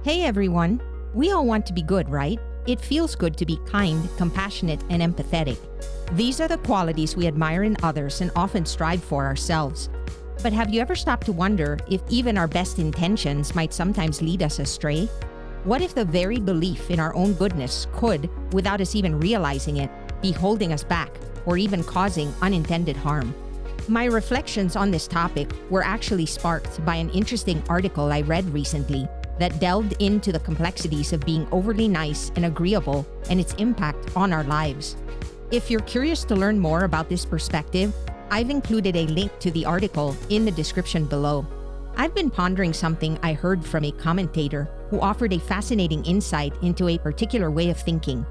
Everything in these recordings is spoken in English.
Hey everyone! We all want to be good, right? It feels good to be kind, compassionate, and empathetic. These are the qualities we admire in others and often strive for ourselves. But have you ever stopped to wonder if even our best intentions might sometimes lead us astray? What if the very belief in our own goodness could, without us even realizing it, be holding us back or even causing unintended harm? My reflections on this topic were actually sparked by an interesting article I read recently that delved into the complexities of being overly nice and agreeable and its impact on our lives. If you're curious to learn more about this perspective, I've included a link to the article in the description below. I've been pondering something I heard from a commentator who offered a fascinating insight into a particular way of thinking.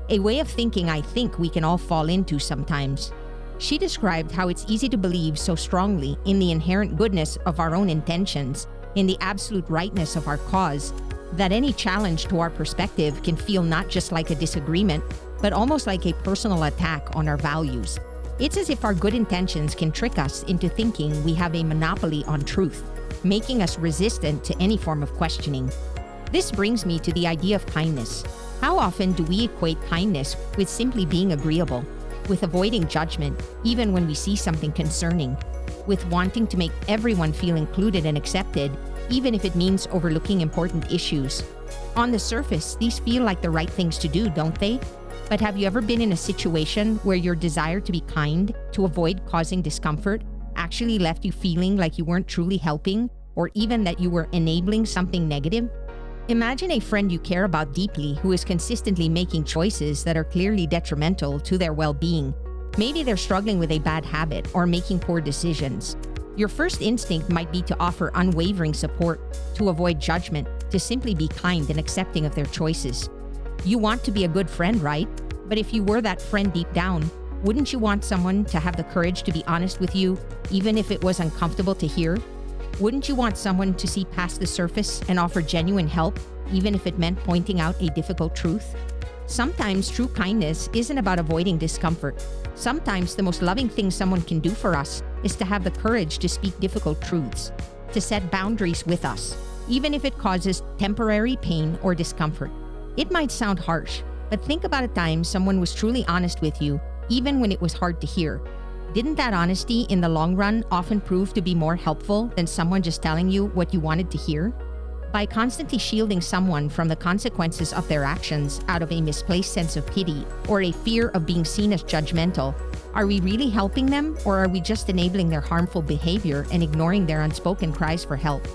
A way of thinking I think we can all fall into sometimes. She described how it's easy to believe so strongly in the inherent goodness of our own intentions, in the absolute rightness of our cause, that any challenge to our perspective can feel not just like a disagreement, but almost like a personal attack on our values. It's as if our good intentions can trick us into thinking we have a monopoly on truth, making us resistant to any form of questioning. This brings me to the idea of kindness. How often do we equate kindness with simply being agreeable, with avoiding judgment, even when we see something concerning, with wanting to make everyone feel included and accepted, even if it means overlooking important issues? On the surface, these feel like the right things to do, don't they? But have you ever been in a situation where your desire to be kind, to avoid causing discomfort, actually left you feeling like you weren't truly helping, or even that you were enabling something negative? Imagine a friend you care about deeply who is consistently making choices that are clearly detrimental to their well-being. Maybe they're struggling with a bad habit or making poor decisions. Your first instinct might be to offer unwavering support, to avoid judgment, to simply be kind and accepting of their choices. You want to be a good friend, right? But if you were that friend deep down, wouldn't you want someone to have the courage to be honest with you, even if it was uncomfortable to hear? Wouldn't you want someone to see past the surface and offer genuine help, even if it meant pointing out a difficult truth? Sometimes true kindness isn't about avoiding discomfort. Sometimes the most loving thing someone can do for us is to have the courage to speak difficult truths, to set boundaries with us, even if it causes temporary pain or discomfort. It might sound harsh, but think about a time someone was truly honest with you, even when it was hard to hear. Didn't that honesty in the long run often prove to be more helpful than someone just telling you what you wanted to hear? By constantly shielding someone from the consequences of their actions out of a misplaced sense of pity or a fear of being seen as judgmental, are we really helping them, or are we just enabling their harmful behavior and ignoring their unspoken cries for help?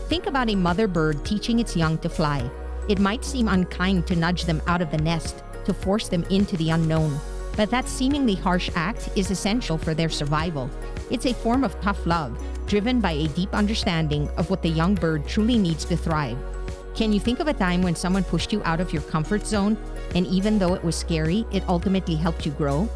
Think about a mother bird teaching its young to fly. It might seem unkind to nudge them out of the nest, to force them into the unknown, but that seemingly harsh act is essential for their survival. It's a form of tough love, driven by a deep understanding of what the young bird truly needs to thrive. Can you think of a time when someone pushed you out of your comfort zone, and even though it was scary, it ultimately helped you grow?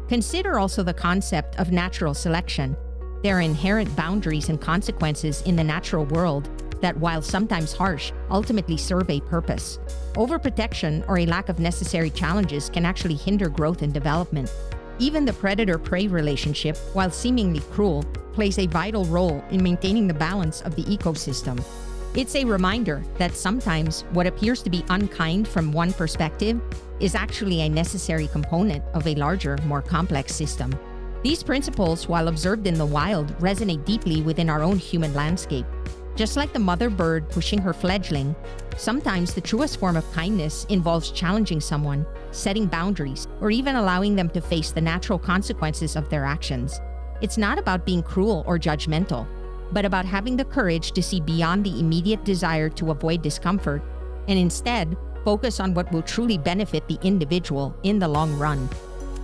Consider also the concept of natural selection. There are inherent boundaries and consequences in the natural world that, while sometimes harsh, ultimately serve a purpose. Overprotection or a lack of necessary challenges can actually hinder growth and development. Even the predator-prey relationship, while seemingly cruel, plays a vital role in maintaining the balance of the ecosystem. It's a reminder that sometimes what appears to be unkind from one perspective is actually a necessary component of a larger, more complex system. These principles, while observed in the wild, resonate deeply within our own human landscape. Just like the mother bird pushing her fledgling, sometimes the truest form of kindness involves challenging someone, setting boundaries, or even allowing them to face the natural consequences of their actions. It's not about being cruel or judgmental, but about having the courage to see beyond the immediate desire to avoid discomfort, and instead focus on what will truly benefit the individual in the long run.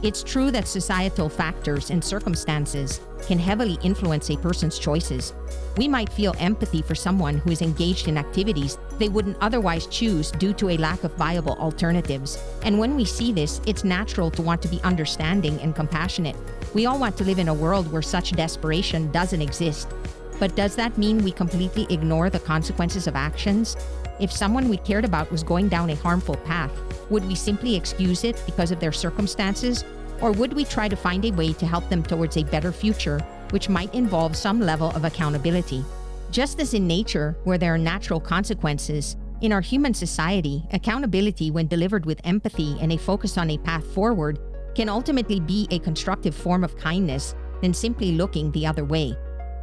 It's true that societal factors and circumstances can heavily influence a person's choices. We might feel empathy for someone who is engaged in activities they wouldn't otherwise choose due to a lack of viable alternatives. And when we see this, it's natural to want to be understanding and compassionate. We all want to live in a world where such desperation doesn't exist. But does that mean we completely ignore the consequences of actions? If someone we cared about was going down a harmful path, would we simply excuse it because of their circumstances? Or would we try to find a way to help them towards a better future, which might involve some level of accountability? Just as in nature, where there are natural consequences, in our human society, accountability, when delivered with empathy and a focus on a path forward, can ultimately be a constructive form of kindness than simply looking the other way.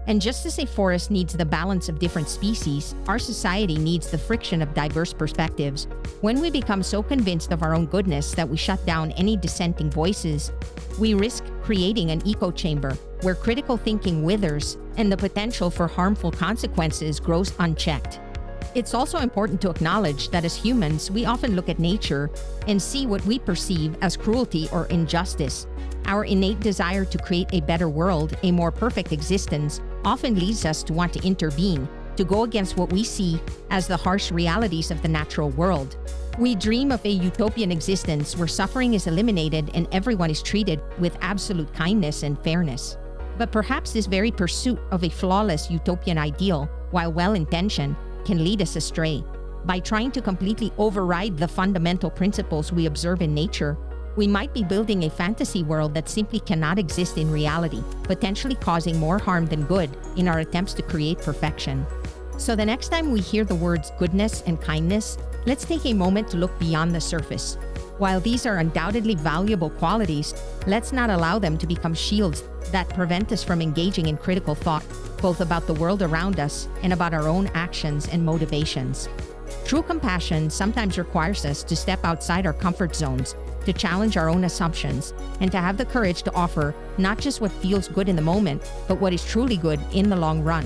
And just as a forest needs the balance of different species, our society needs the friction of diverse perspectives. When we become so convinced of our own goodness that we shut down any dissenting voices, we risk creating an echo chamber where critical thinking withers and the potential for harmful consequences grows unchecked. It's also important to acknowledge that as humans, we often look at nature and see what we perceive as cruelty or injustice. Our innate desire to create a better world, a more perfect existence, often leads us to want to intervene, to go against what we see as the harsh realities of the natural world. We dream of a utopian existence where suffering is eliminated and everyone is treated with absolute kindness and fairness. But perhaps this very pursuit of a flawless utopian ideal, while well-intentioned, can lead us astray. By trying to completely override the fundamental principles we observe in nature, we might be building a fantasy world that simply cannot exist in reality, potentially causing more harm than good in our attempts to create perfection. So the next time we hear the words goodness and kindness, let's take a moment to look beyond the surface. While these are undoubtedly valuable qualities, let's not allow them to become shields that prevent us from engaging in critical thought, both about the world around us and about our own actions and motivations. True compassion sometimes requires us to step outside our comfort zones, to challenge our own assumptions, and to have the courage to offer not just what feels good in the moment, but what is truly good in the long run.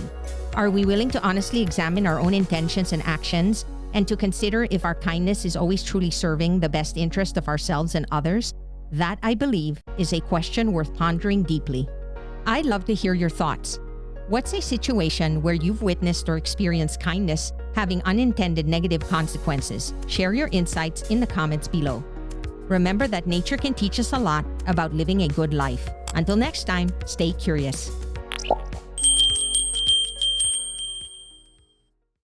Are we willing to honestly examine our own intentions and actions, and to consider if our kindness is always truly serving the best interest of ourselves and others? That, I believe, is a question worth pondering deeply. I'd love to hear your thoughts. What's a situation where you've witnessed or experienced kindness having unintended negative consequences? Share your insights in the comments below. Remember that nature can teach us a lot about living a good life. Until next time, stay curious.